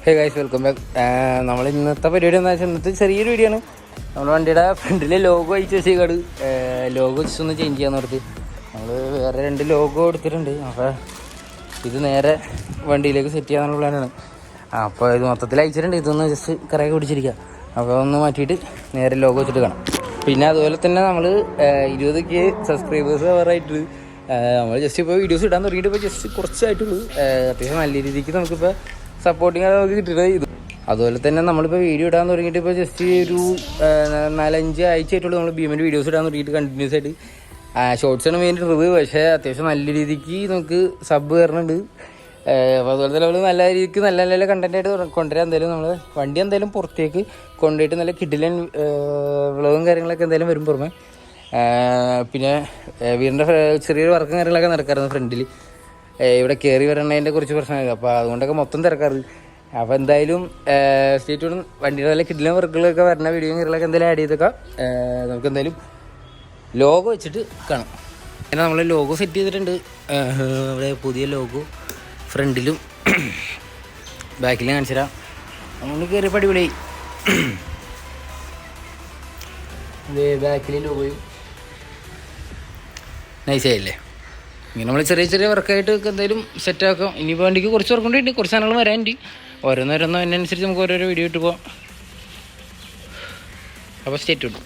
Hey guys, welcome back. നമ്മൾ ഇന്നത്തെ പരിപാടി എന്താ വെച്ചാൽ ഇന്നത്തെ ചെറിയൊരു വീഡിയോ ആണ്. നമ്മൾ വണ്ടിയുടെ ഫ്രണ്ടിൽ ലോഗോ അയച്ചു വെച്ചേക്കാട്. ലോഗോ ജസ്റ്റ് ഒന്ന് ചേഞ്ച് ചെയ്യാൻ നിർത്തി. നമ്മൾ വേറെ 2 ലോഗോ എടുത്തിട്ടുണ്ട്. അപ്പോൾ ഇത് നേരെ വണ്ടിയിലേക്ക് സെറ്റ് ചെയ്യാനുള്ള പ്ലാനാണ്. അപ്പോൾ ഇത് മൊത്തത്തിൽ അയച്ചിട്ടുണ്ട്. ഇതൊന്ന് ജസ്റ്റ് കറയൊക്കെ പിടിച്ചിരിക്കുക. അപ്പോൾ ഒന്ന് മാറ്റിയിട്ട് നേരെ ലോഗോ വെച്ചിട്ട് കാണാം. പിന്നെ അതുപോലെ തന്നെ നമ്മൾ 20K സബ്സ്ക്രൈബേഴ്സ് ആവാറായിട്ട് നമ്മൾ ജസ്റ്റ് ഇപ്പോൾ വീഡിയോസ് ഇടാൻ തുടങ്ങിയിട്ട് ഇപ്പോൾ ജസ്റ്റ് കുറച്ചായിട്ടുള്ളൂ. അത്യാവശ്യം നല്ല രീതിക്ക് നമുക്കിപ്പോൾ സപ്പോർട്ടിങ് നമുക്ക് കിട്ടുന്നത് ഇത്. അതുപോലെ തന്നെ നമ്മളിപ്പോൾ വീഡിയോ ഇടാൻ തുടങ്ങിയിട്ട് ഇപ്പോൾ ജസ്റ്റ് ഒരു 4-5 ആഴ്ച ആയിട്ടുള്ളൂ നമ്മൾ ഭീമൻ്റെ വീഡിയോസ് ഇടാൻ തുടങ്ങിയിട്ട് കണ്ടിന്യൂസ് ആയിട്ട്. ഷോർട്സാണ് മെയിൻ ഇടുന്നത്. പക്ഷേ അത്യാവശ്യം നല്ല രീതിക്ക് നമുക്ക് സബ് കയറുന്നുണ്ട്. അപ്പോൾ അതുപോലെ തന്നെ നമ്മൾ നല്ല രീതിക്ക് നല്ല നല്ല കണ്ടൻറ്റായിട്ട് കൊണ്ടുവരാൻ എന്തായാലും നമ്മൾ വണ്ടി എന്തായാലും പുറത്തേക്ക് കൊണ്ടുപോയിട്ട് നല്ല കിഡിലൻ വ്ളോഗും കാര്യങ്ങളൊക്കെ എന്തായാലും വരും പുറമെ. പിന്നെ വീടിൻ്റെ ചെറിയൊരു വർക്കും കാര്യങ്ങളൊക്കെ നടക്കാറുണ്ട് ഫ്രണ്ടിൽ. ഇവിടെ കയറി വരണതിൻ്റെ കുറച്ച് പ്രശ്നമായിരുന്നു. അപ്പോൾ അതുകൊണ്ടൊക്കെ മൊത്തം തിരക്കാറ്. അപ്പോൾ എന്തായാലും സ്റ്റേറ്റ് വണ്ടിയുടെ നല്ല കിഡിലൻ വർക്കുകളൊക്കെ വരുന്ന വീഡിയോ കാര്യങ്ങളൊക്കെ എന്തായാലും ആഡ് ചെയ്തൊക്കെ നമുക്ക് എന്തായാലും ലോഗോ വെച്ചിട്ട് കാണാം. പിന്നെ നമ്മൾ ലോഗോ സെറ്റ് ചെയ്തിട്ടുണ്ട്. നമ്മുടെ പുതിയ ലോഗോ ഫ്രണ്ടിലും ബാക്കിലും കാണിച്ചു തരാം. നമ്മൾ കയറിയപ്പോൾ അടിപൊളിയായി. ബാക്കിൽ ലോഗോയും നൈസായില്ലേ. ഇങ്ങനെ നമ്മൾ ചെറിയ ചെറിയ വർക്കായിട്ട് എന്തായാലും സെറ്റാക്കാം. ഇനിയിപ്പോൾ വണ്ടിക്ക് കുറച്ച് വർക്ക് കൊണ്ടുണ്ട്, കുറച്ച് സാധനങ്ങൾ വരാനുണ്ട്. ഓരോന്നോരോന്നോ അതിനനുസരിച്ച് നമുക്ക് ഓരോരോ വീഡിയോ ഇട്ട് പോകാം. അപ്പോൾ സ്റ്റേറ്റ് കിട്ടും.